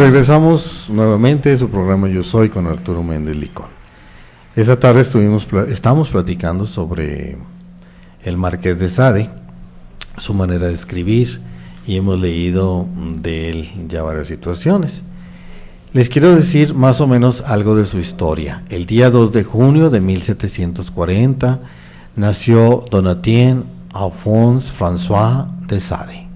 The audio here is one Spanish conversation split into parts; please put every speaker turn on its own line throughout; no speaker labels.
Regresamos nuevamente a su programa Yo Soy con Arturo Méndez Licón. Esta tarde estamos platicando sobre el Marqués de Sade, su manera de escribir, y hemos leído de él ya varias situaciones. Les quiero decir más o menos algo de su historia. El día 2 de junio de 1740 nació Donatien Alphonse François de Sade,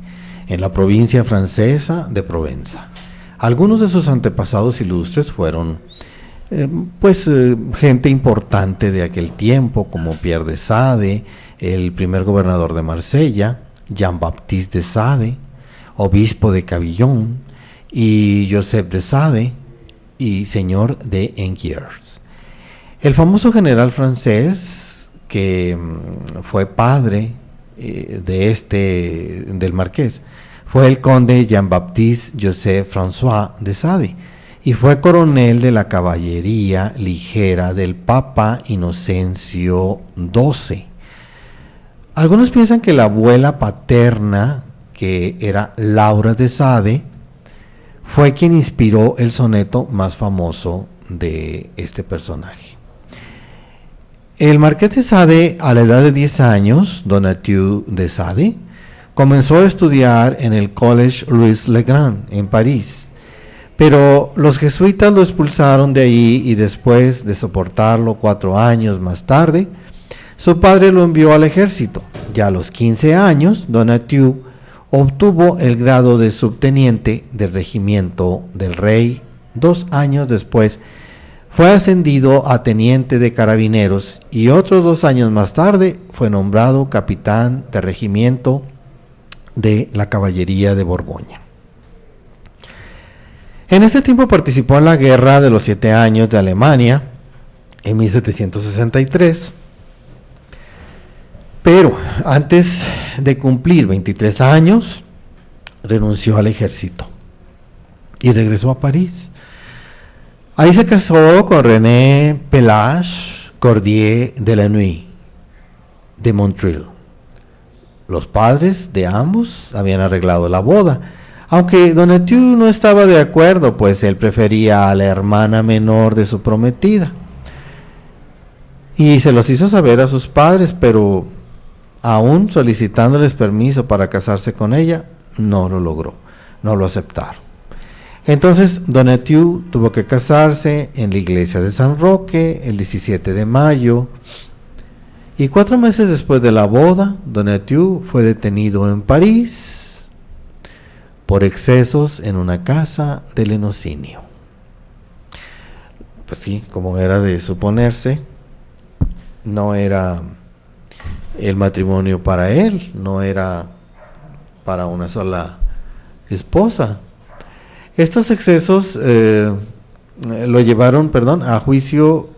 en la provincia francesa de Provenza. Algunos de sus antepasados ilustres fueron gente importante de aquel tiempo, como Pierre de Sade, el primer gobernador de Marsella, Jean-Baptiste de Sade, obispo de Cavillon, y Joseph de Sade, y señor de Enghien. El famoso general francés, que fue padre del marqués, fue el conde Jean-Baptiste Joseph François de Sade, y fue coronel de la caballería ligera del Papa Inocencio XII. Algunos piensan que la abuela paterna, que era Laura de Sade, fue quien inspiró el soneto más famoso de este personaje. El marqués de Sade, a la edad de 10 años, Donatien de Sade, comenzó a estudiar en el Collège Louis le Grand en París, pero los jesuitas lo expulsaron de ahí, y después de soportarlo 4 años más tarde, su padre lo envió al ejército. Ya a los 15 años, Donatien obtuvo el grado de subteniente del regimiento del rey. 2 años después fue ascendido a teniente de carabineros, y otros 2 años más tarde fue nombrado capitán de regimiento de la caballería de Borgoña. En este tiempo participó en la Guerra de los 7 años de Alemania en 1763, pero antes de cumplir 23 años renunció al ejército y regresó a París. Ahí se casó con René Pelage Cordier de la Nuit de Montreuil. Los padres de ambos habían arreglado la boda, aunque Donatien no estaba de acuerdo, pues él prefería a la hermana menor de su prometida. Y se los hizo saber a sus padres, pero aún solicitándoles permiso para casarse con ella, no lo logró, no lo aceptaron. Entonces Donatien tuvo que casarse en la iglesia de San Roque el 17 de mayo, y 4 meses después de la boda, Donatien fue detenido en París por excesos en una casa de lenocinio. Pues sí, como era de suponerse, no era el matrimonio para él, no era para una sola esposa. Estos excesos lo llevaron, a juicio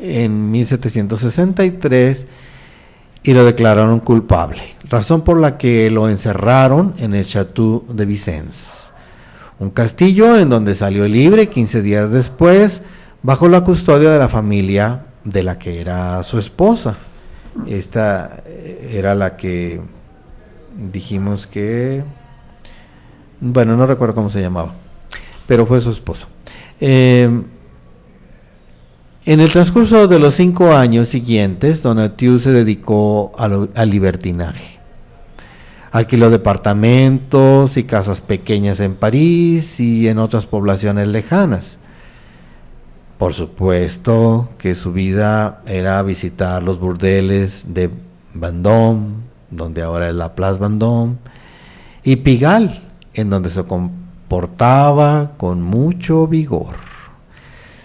en 1763 y lo declararon culpable, razón por la que lo encerraron en el Château de Vincennes, un castillo en donde salió libre 15 días después, bajo la custodia de la familia de la que era su esposa. Esta era la que dijimos que, no recuerdo cómo se llamaba, pero fue su esposa. En el transcurso de los 5 años siguientes, Donatien se dedicó al libertinaje. Alquiló departamentos y casas pequeñas en París y en otras poblaciones lejanas. Por supuesto que su vida era visitar los burdeles de Vendôme, donde ahora es la Place Vendôme, y Pigalle, en donde se comportaba con mucho vigor.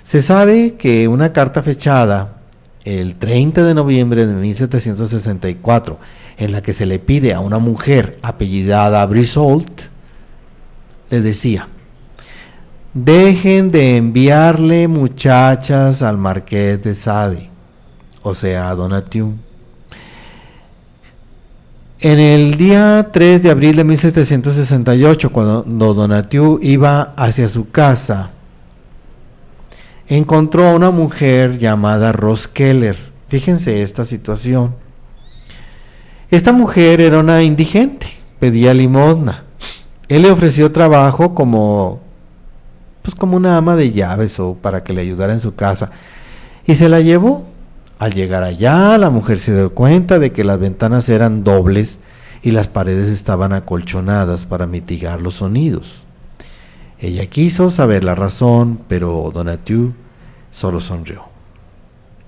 Se sabe que una carta fechada el 30 de noviembre de 1764, en la que se le pide a una mujer apellidada Brisolt, le decía: dejen de enviarle muchachas al marqués de Sade, o sea, a Donatien. En el día 3 de abril de 1768, cuando Donatien iba hacia su casa, encontró a una mujer llamada Rose Keller. Fíjense esta situación. Esta mujer era una indigente, pedía limosna. Él le ofreció trabajo como pues como una ama de llaves o para que le ayudara en su casa, y se la llevó. Al llegar allá, la mujer se dio cuenta de que las ventanas eran dobles y las paredes estaban acolchonadas para mitigar los sonidos. Ella quiso saber la razón, pero Donatieu solo sonrió.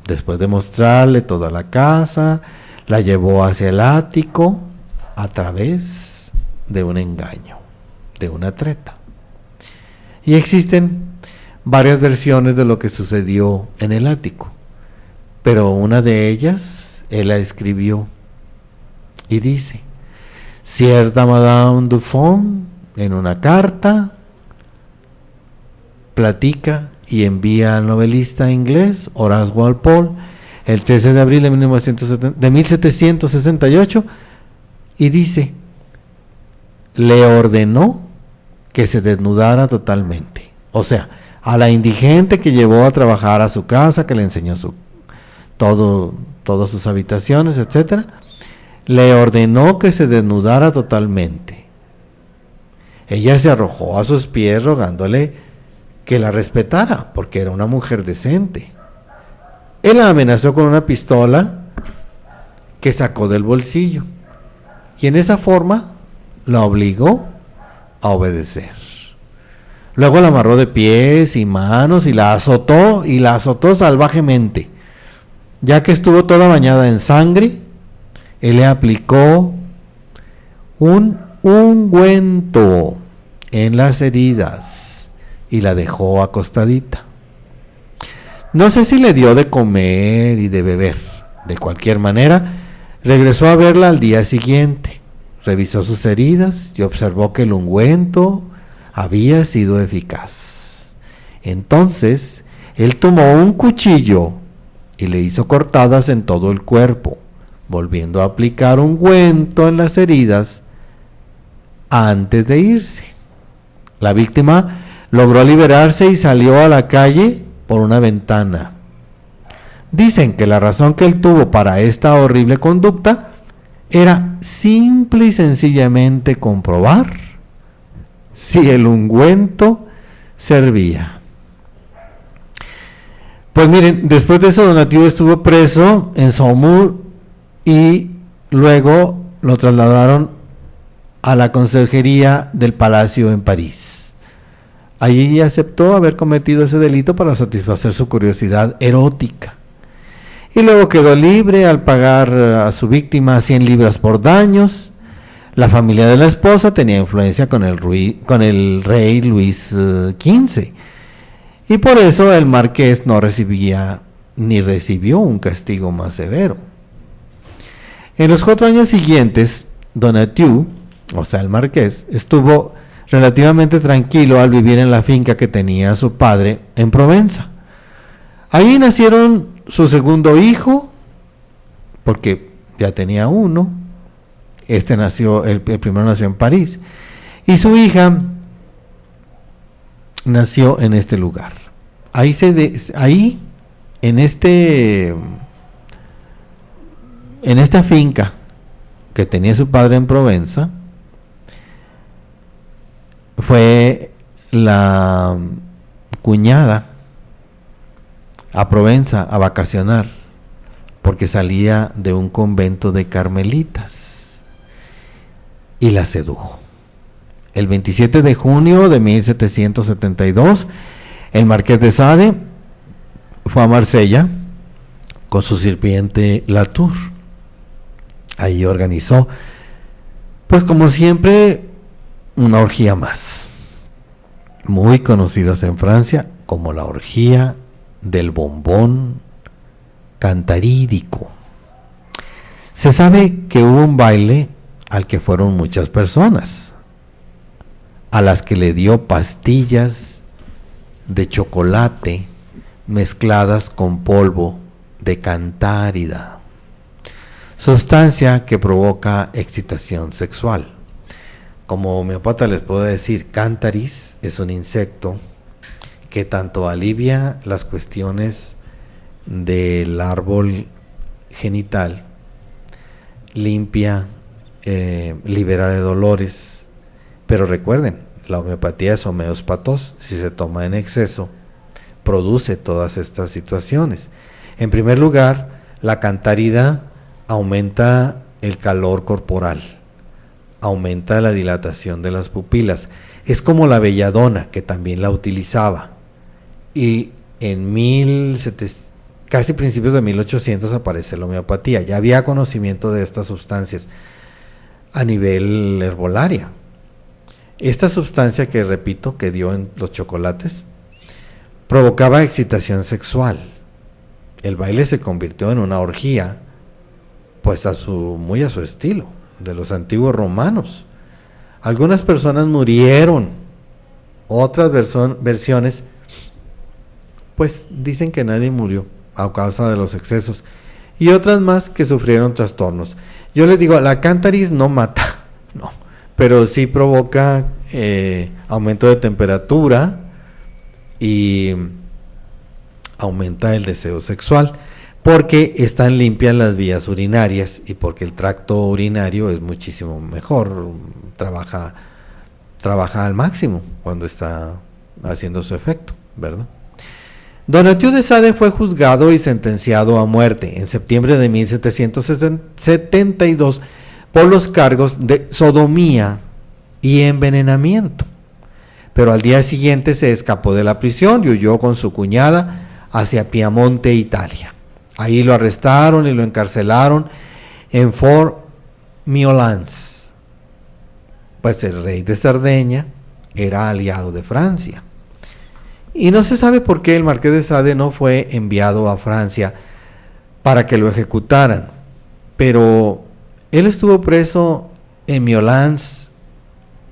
Después de mostrarle toda la casa, la llevó hacia el ático a través de un engaño, de una treta. Y existen varias versiones de lo que sucedió en el ático, pero una de ellas él la escribió y dice: cierta Madame Dufont, en una carta, platica y envía al novelista inglés Horace Walpole el 13 de abril de 1768 y dice: le ordenó que se desnudara totalmente. O sea, a la indigente que llevó a trabajar a su casa, que le enseñó todas sus habitaciones, etcétera, le ordenó que se desnudara totalmente. Ella se arrojó a sus pies rogándole que la respetara, porque era una mujer decente. Él la amenazó con una pistola que sacó del bolsillo, y en esa forma la obligó a obedecer. Luego la amarró de pies y manos y la azotó salvajemente. Ya que estuvo toda bañada en sangre, él le aplicó un ungüento en las heridas y la dejó acostadita. No sé si le dio de comer y de beber. De cualquier manera, regresó a verla al día siguiente. Revisó sus heridas y observó que el ungüento había sido eficaz. Entonces, él tomó un cuchillo y le hizo cortadas en todo el cuerpo, volviendo a aplicar ungüento en las heridas antes de irse. La víctima logró liberarse y salió a la calle por una ventana. Dicen que la razón que él tuvo para esta horrible conducta era simple y sencillamente comprobar si el ungüento servía. Pues miren, después de eso Donatieu estuvo preso en Saumur y luego lo trasladaron a la conserjería del palacio en París. Allí aceptó haber cometido ese delito para satisfacer su curiosidad erótica. Y luego quedó libre al pagar a su víctima 100 libras por daños. La familia de la esposa tenía influencia con el rey Luis XV. Y por eso el marqués no recibía ni recibió un castigo más severo. En los 4 años siguientes, Donatieu, o sea el marqués, estuvo relativamente tranquilo al vivir en la finca que tenía su padre en Provenza. Allí nacieron su segundo hijo, porque ya tenía uno. El primero nació en París, y su hija nació en este lugar. Ahí en esta finca que tenía su padre en Provenza, fue la cuñada a Provenza a vacacionar, porque salía de un convento de carmelitas, y la sedujo. El 27 de junio de 1772, el marqués de Sade fue a Marsella con su sirviente Latour. Ahí organizó, pues como siempre, una orgía más, muy conocidas en Francia como la orgía del bombón cantarídico. Se sabe que hubo un baile al que fueron muchas personas, a las que le dio pastillas de chocolate mezcladas con polvo de cantárida, sustancia que provoca excitación sexual. Como homeópata les puedo decir, cántaris es un insecto que tanto alivia las cuestiones del árbol genital, limpia, libera de dolores, pero recuerden, la homeopatía es homeospatos, si se toma en exceso, produce todas estas situaciones. En primer lugar, la cantarida aumenta el calor corporal, aumenta la dilatación de las pupilas. Es como la belladona, que también la utilizaba. Y en casi principios de 1800 aparece la homeopatía. Ya había conocimiento de estas sustancias a nivel herbolaria. Esta sustancia que repito, que dio en los chocolates, provocaba excitación sexual. El baile se convirtió en una orgía, pues muy a su estilo, de los antiguos romanos. Algunas personas murieron, otras versiones pues dicen que nadie murió a causa de los excesos, y otras más que sufrieron trastornos. Yo les digo, la cántaris no mata, no, pero sí provoca aumento de temperatura y aumenta el deseo sexual, porque están limpias las vías urinarias y porque el tracto urinario es muchísimo mejor, trabaja al máximo cuando está haciendo su efecto, ¿verdad? Donatiu de Sade fue juzgado y sentenciado a muerte en septiembre de 1772 por los cargos de sodomía y envenenamiento, pero al día siguiente se escapó de la prisión y huyó con su cuñada hacia Piamonte, Italia. Ahí lo arrestaron y lo encarcelaron en Fort Miolans, pues el rey de Cerdeña era aliado de Francia. Y no se sabe por qué el marqués de Sade no fue enviado a Francia para que lo ejecutaran, pero él estuvo preso en Miolans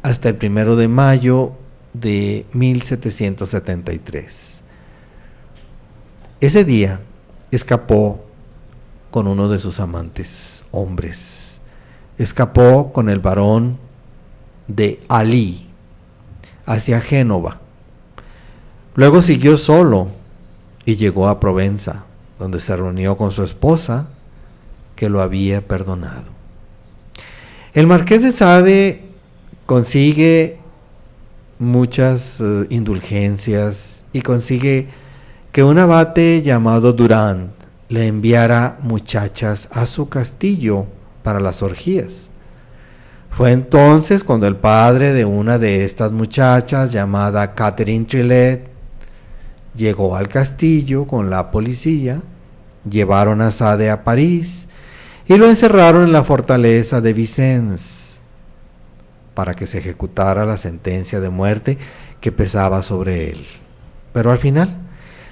hasta el 1 de mayo de 1773. Ese día escapó con uno de sus amantes hombres, escapó con el barón de Alí hacia Génova. Luego siguió solo y llegó a Provenza, donde se reunió con su esposa, que lo había perdonado. El marqués de Sade consigue muchas indulgencias y consigue que un abate llamado Durand le enviara muchachas a su castillo para las orgías. Fue entonces cuando el padre de una de estas muchachas, llamada Catherine Trillet, llegó al castillo con la policía, llevaron a Sade a París y lo encerraron en la fortaleza de Vincennes para que se ejecutara la sentencia de muerte que pesaba sobre él. Pero al final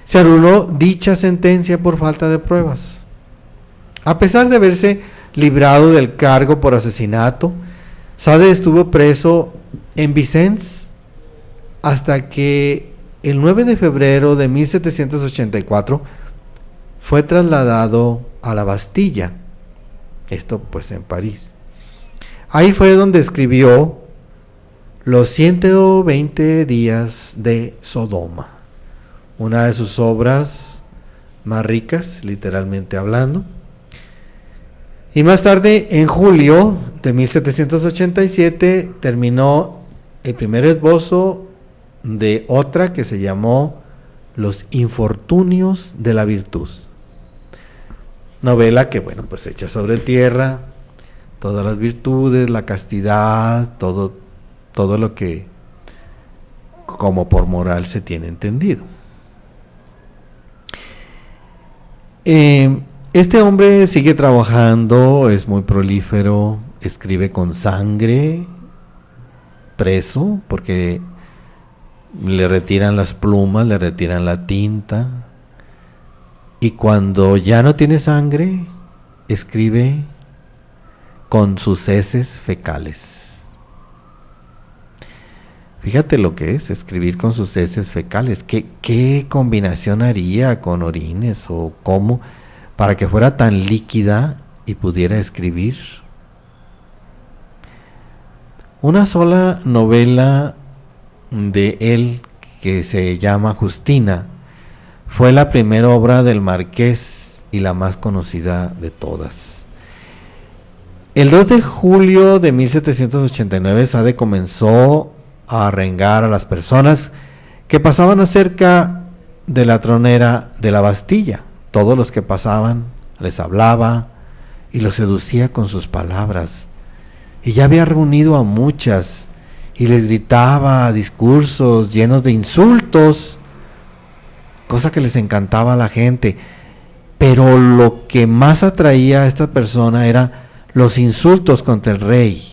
se anuló dicha sentencia por falta de pruebas. A pesar de haberse librado del cargo por asesinato, Sade estuvo preso en Vincennes hasta que el 9 de febrero de 1784 fue trasladado a la Bastilla, esto pues en París. Ahí fue donde escribió Los 120 días de Sodoma, una de sus obras más ricas, literalmente hablando. Y más tarde, en julio de 1787, terminó el primer esbozo de otra que se llamó Los infortunios de la virtud, novela que bueno pues echa sobre tierra todas las virtudes, la castidad, todo lo que como por moral se tiene entendido. Este hombre sigue trabajando, es muy prolífero, escribe con sangre, preso porque le retiran las plumas, le retiran la tinta, y cuando ya no tiene sangre, escribe con sus heces fecales. Fíjate lo que es escribir con sus heces fecales. ¿Qué combinación haría con orines o cómo para que fuera tan líquida y pudiera escribir? Una sola novela de él, que se llama Justina, fue la primera obra del marqués y la más conocida de todas. El 2 de julio de 1789 Sade comenzó a arrengar a las personas que pasaban acerca de la tronera de la Bastilla. Todos los que pasaban les hablaba y los seducía con sus palabras. Y ya había reunido a muchas y les gritaba discursos llenos de insultos, cosa que les encantaba a la gente. Pero lo que más atraía a esta persona era los insultos contra el rey.